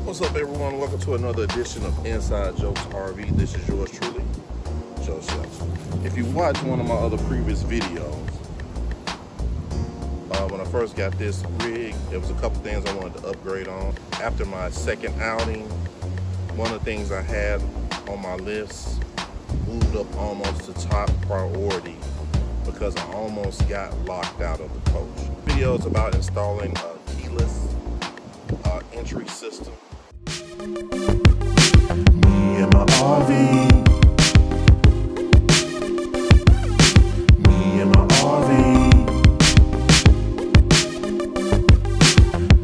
What's up, everyone? Welcome to another edition of Inside Jokes RV. This is yours truly, Joseph. If you watched one of my other previous videos, when I first got this rig, there was a couple things I wanted to upgrade on. After my second outing, one of the things I had on my list moved up almost to top priority because I almost got locked out of the coach. Videos about installing a KeyLess entry system. Me and my RV. Me and my RV.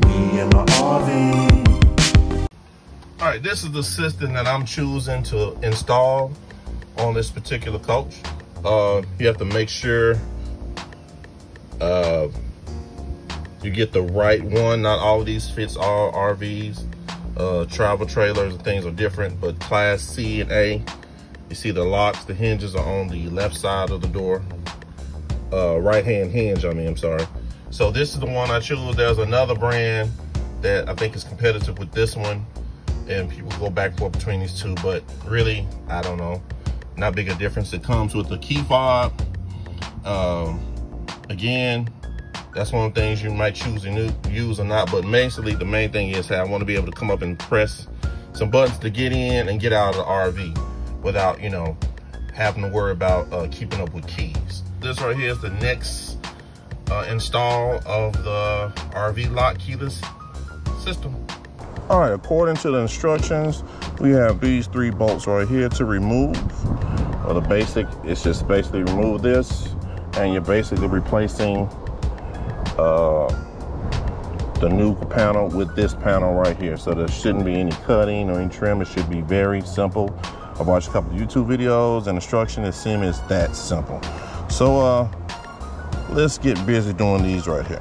Me and my RV. All right, this is the system that I'm choosing to install on this particular coach. You have to make sure you get the right one. Not all of these fits all RVs. Travel trailers and things are different, but class C and A, you see the locks, the hinges are on the left side of the door. Right hand hinge, I'm sorry. So this is the one I choose. There's another brand that I think is competitive with this one, and people go back and forth between these two, but really, I don't know. Not big a difference. It comes with the key fob. Again, that's one of the things you might choose to use or not, but basically the main thing is that I want to be able to come up and press some buttons to get in and get out of the RV without, you know, having to worry about keeping up with keys. This right here is the next install of the RV lock keyless system. All right, according to the instructions, we have these 3 bolts right here to remove. Well, the basic is just basically remove this, and you're basically replacing the new panel with this panel right here. So there shouldn't be any cutting or any trim. It should be very simple. I've watched a couple of YouTube videos and instructions. It seems it's that simple. So let's get busy doing these right here,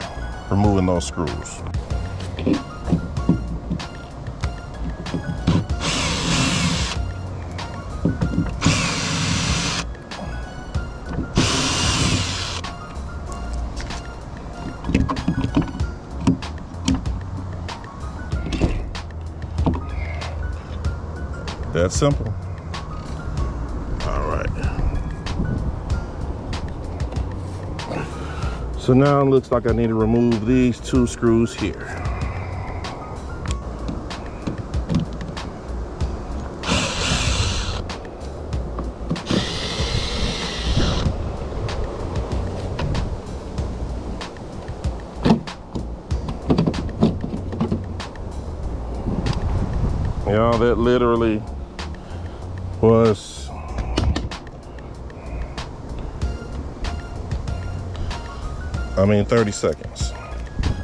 removing those screws. That's simple. All right. So now it looks like I need to remove these 2 screws here. Y'all, that literally was I mean 30 seconds.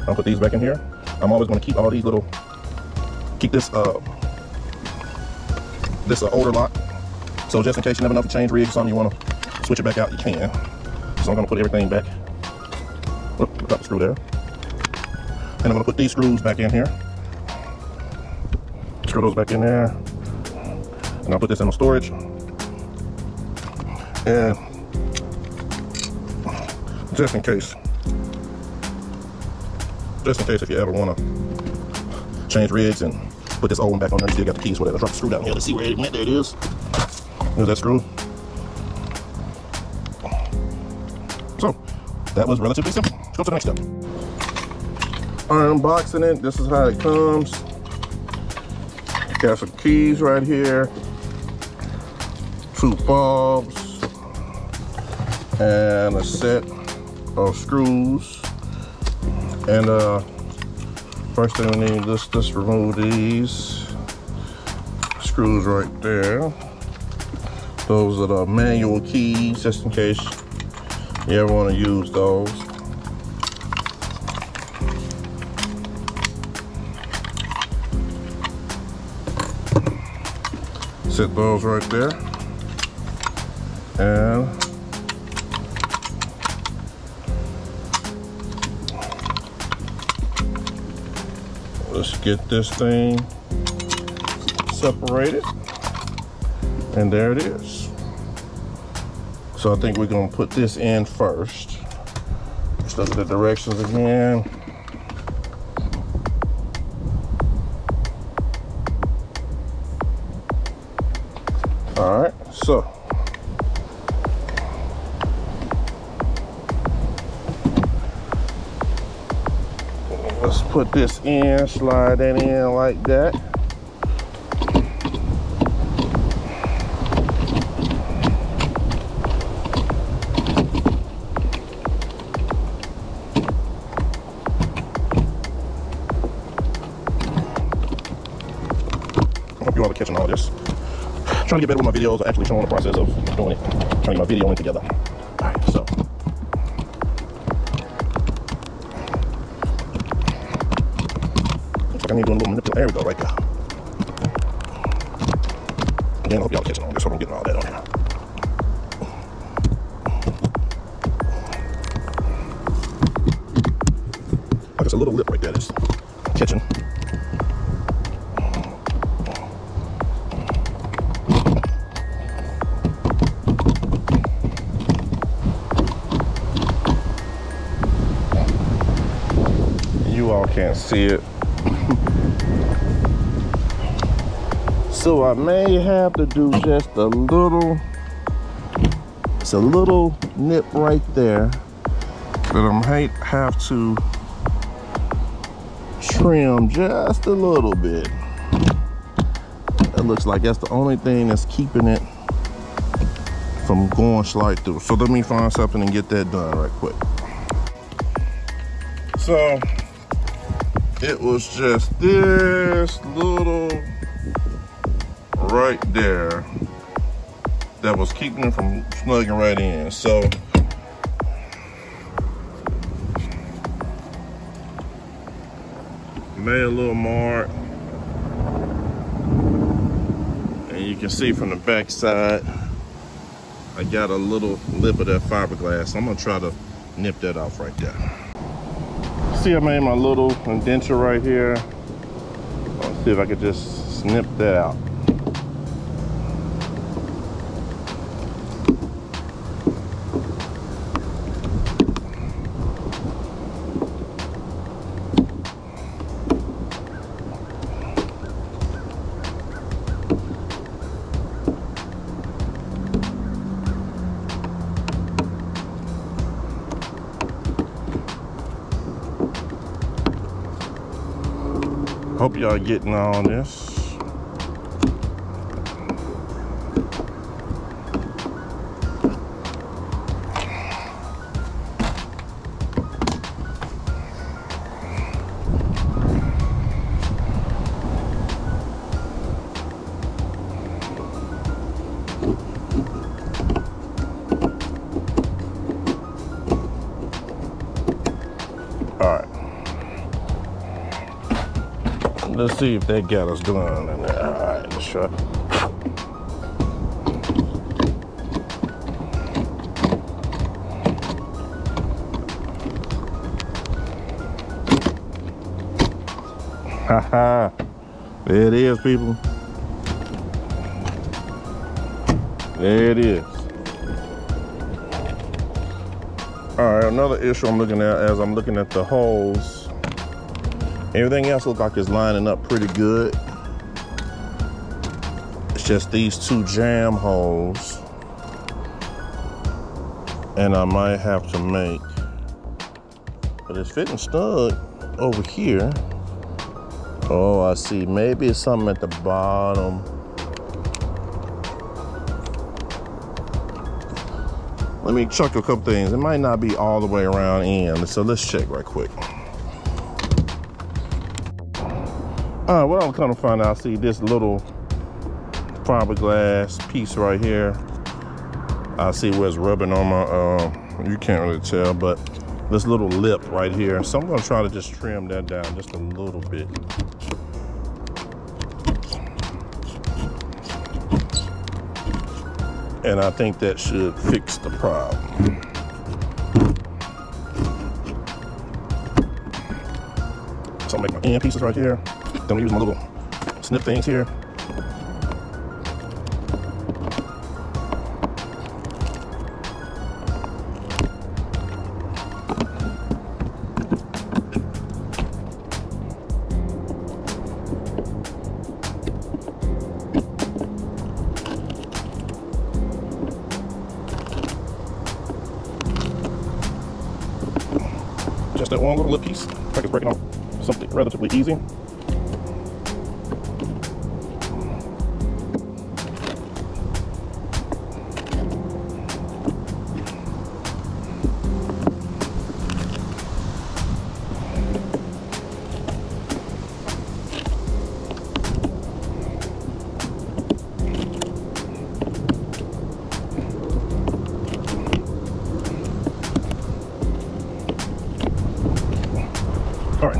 I'll put these back in here. I'm always going to keep all these little, keep this older lock, so just in case you never know to change rigs or something, you want to switch it back out, you can. So I'm going to put everything back. Look, got the screw there, and I'm going to put these screws back in here. Screw those back in there, and I'll put this in my storage. And just in case if you ever want to change rigs and put this old one back on there, you still got the keys for that. I'll drop the screw down here to see where it went. There it is. There's that screw. So that was relatively simple. Let's go to the next step. Unboxing it. This is how it comes. Got some keys right here, 2 fobs, and a set of screws. And first thing we need, let's just remove these screws right there. Those are the manual keys, just in case you ever want to use those. Set those right there, and let's get this thing separated, and there it is. So I think we're gonna put this in first. Let's look at the directions again. All right, so let's put this in, slide that in like that. I hope you all are catching all of this. Trying to get better with my videos, actually showing the process of doing it. Trying to get my video in together. All right, so. Looks like I need to do a little manipulation. There we go, right there. Again, I hope y'all are catching all this. Hope I'm getting all that on here. Like it's a little lip right there that's catching. You all can't see it. So I may have to do just a little, it's a little nip right there that I might have to trim just a little bit. It looks like that's the only thing that's keeping it from going slide through. So let me find something and get that done right quick. So it was just this little right there that was keeping it from snugging right in. So made a little mark, and you can see from the back side I got a little lip of that fiberglass. So I'm gonna try to nip that off right there. See, I made my little indenture right here. Let's see if I could just snip that out. Hope y'all getting all this. All right. Let's see if that got us done. All right, let's try. Haha, there it is, people. There it is. All right, another issue I'm looking at as I'm looking at the holes. Everything else looks like it's lining up pretty good. It's just these two jam holes. And I might have to make, but it's fitting snug over here. Oh, I see. Maybe it's something at the bottom. Let me check a couple things. It might not be all the way around in. So let's check right quick. What I'm trying to find out, see this little fiberglass piece right here. I see where it's rubbing on my, you can't really tell, but this little lip right here. So I'm gonna try to just trim that down just a little bit. And I think that should fix the problem. So I'll make my end pieces right here. Then I'm using my little snip things here. just that one little lip piece. I can break it off something relatively easy. All right,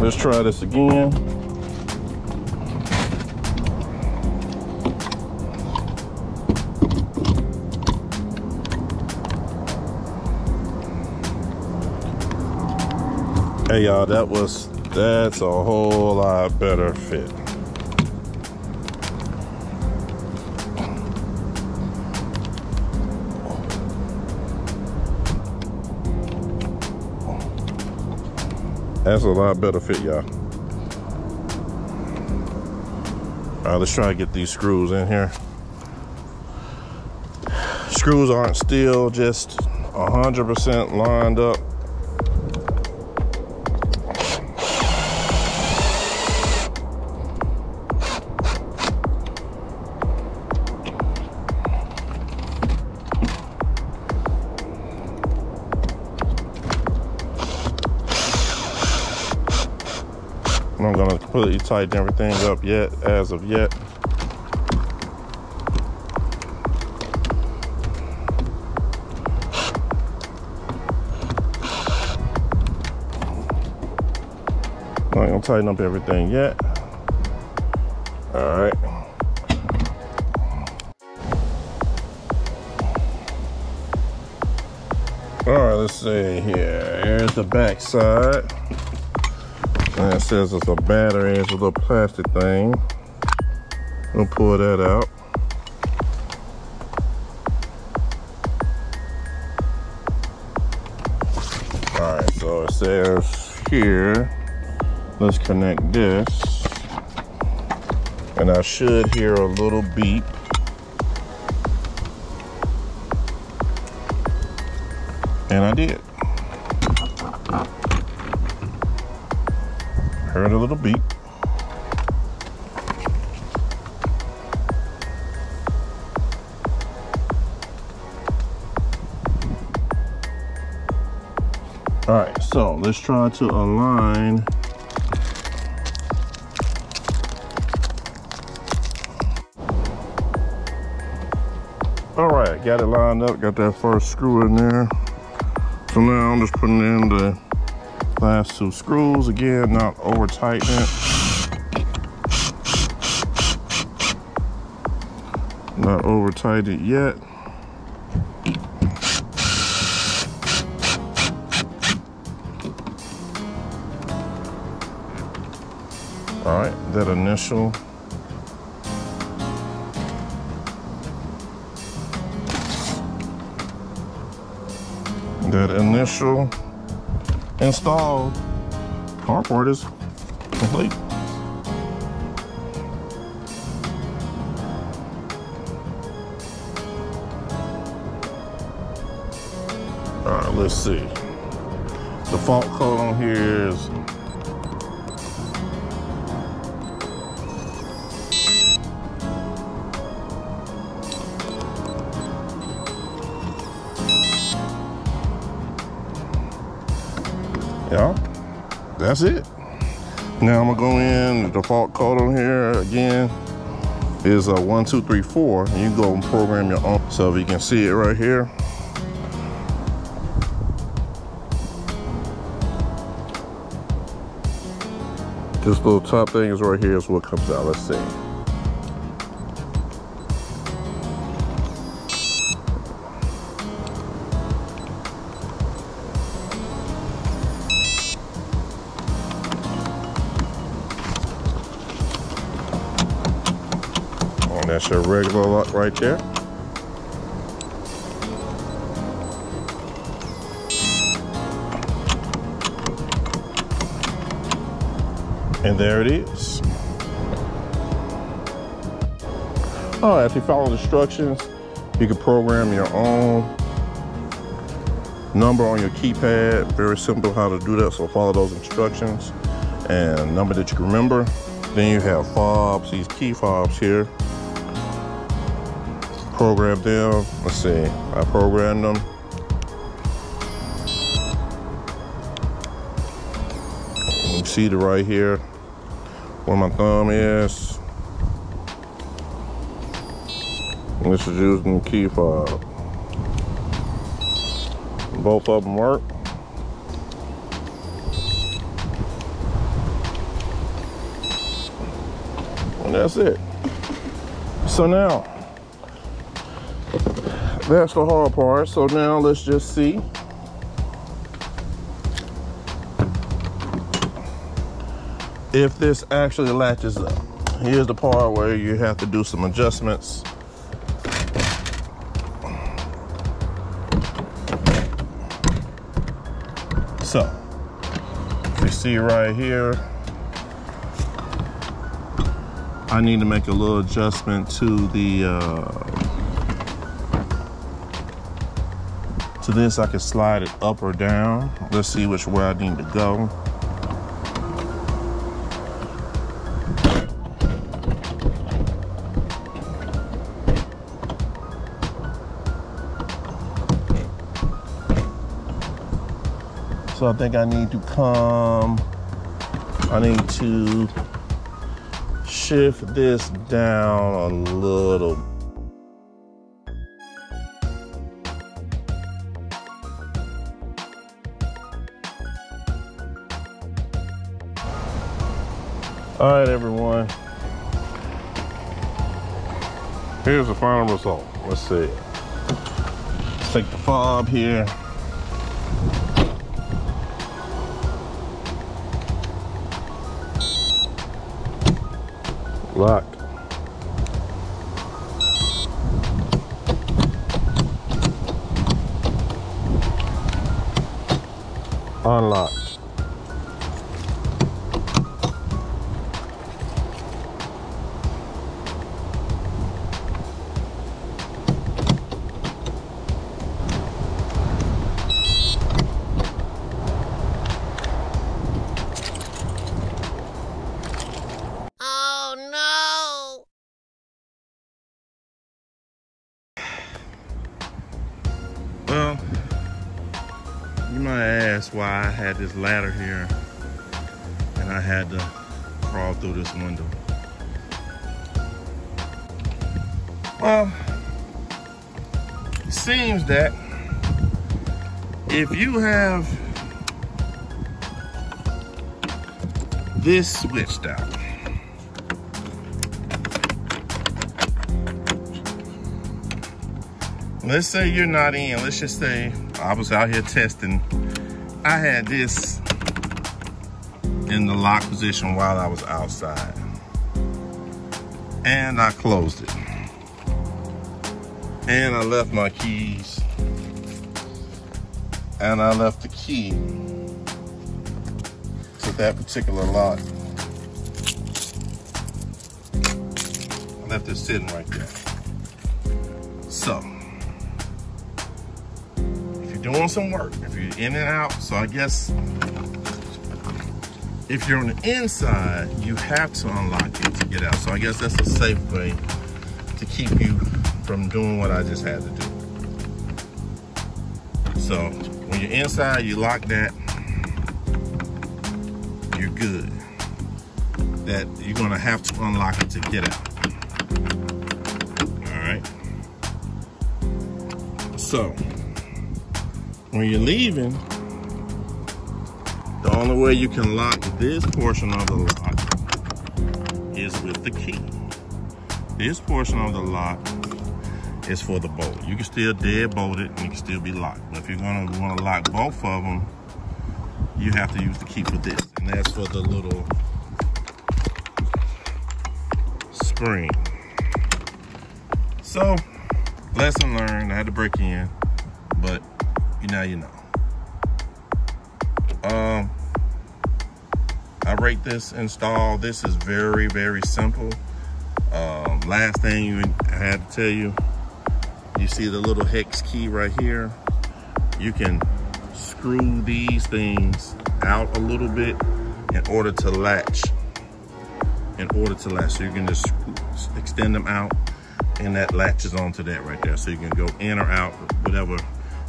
let's try this again. Hey y'all, that's a whole lot better fit. That's a lot better fit, y'all. All right, let's try to get these screws in here. Screws aren't still just 100% lined up. I'm gonna completely tighten everything up as of yet. I'm not gonna tighten up everything yet. All right. All right, let's see here. Here's the back side. And it says it's a battery, it's a little plastic thing. We'll pull that out. All right, so it says here, let's connect this. And I should hear a little beep. And I did. Heard a little beep. All right, so let's try to align all right, got it lined up, got that first screw in there. So now I'm just putting in the last two screws, again, not over tighten it. Not over tighten it yet. All right, that initial. That initial installed carport is complete. All right, let's see. The fault code on here is that's it. Now I'm gonna go in, the default code on here again is 1234, and you can go and program your own. So if you can see it right here. This little top thing is right here is what comes out. Let's see. That's your regular lock right there. And there it is. All right, if you follow the instructions, you can program your own number on your keypad. Very simple how to do that, so follow those instructions. And number that you can remember. Then you have fobs, these key fobs here. Program them. Let's see, I programmed them. You can see the right here where my thumb is. And this is using the key fob. Both of them work. And that's it. So now, that's the hard part. So now let's just see. If this actually latches up. Here's the part where you have to do some adjustments. So, if you see right here, I need to make a little adjustment to the to this. I can slide it up or down. Let's see which way I need to go. So I think I need to shift this down a little. All right, everyone. Here's the final result. Let's see. Let's take the fob here. Lock. Unlock. Well, you might ask why I had this ladder here and I had to crawl through this window. Well, it seems that if you have this switched out, let's say you're not in, let's just say I was out here testing. I had this in the lock position while I was outside. And I closed it. And I left my keys. And I left the key to that particular lock. I left it sitting right there. So, doing some work, if you're in and out, so I guess if you're on the inside, you have to unlock it to get out. So I guess that's a safe way to keep you from doing what I just had to do. So when you're inside, you lock that, you're good. That you're gonna have to unlock it to get out. All right. So when you're leaving, the only way you can lock this portion of the lock is with the key. This portion of the lock is for the bolt. You can still deadbolt it and it can still be locked. But if you're gonna wanna lock both of them, you have to use the key for this. And that's for the little spring. So, lesson learned, I had to break in, but now you know. I rate this install. This is very, very simple. Last thing I had to tell you, you see the little hex key right here? You can screw these things out a little bit in order to latch. So you can just extend them out, and that latches onto that right there. So you can go in or out, whatever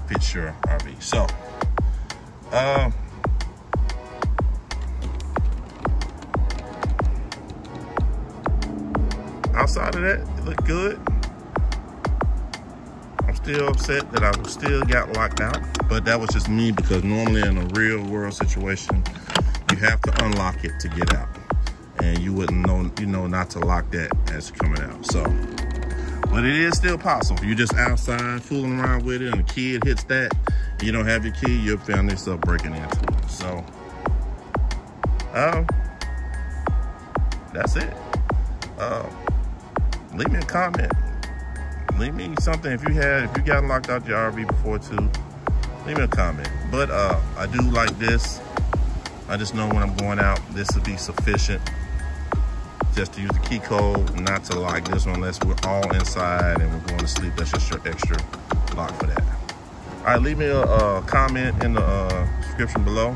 fits your RV. So, outside of that, it looked good. I'm still upset that I still got locked out, but that was just me, because normally in a real world situation, you have to unlock it to get out. And you wouldn't know, you know, not to lock that as coming out. So, but it is still possible. You're just outside fooling around with it and a kid hits that, and you don't have your key, you'll find yourself breaking into it. So, that's it. Leave me a comment. Leave me something if you got locked out your RV before too. Leave me a comment. But I do like this. I just know when I'm going out, this will be sufficient. Just to use the key code, not to lock this one unless we're all inside and we're going to sleep. That's just your extra lock for that. All right, leave me a comment in the description below.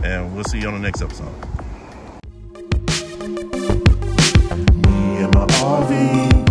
And we'll see you on the next episode. Me and my RV.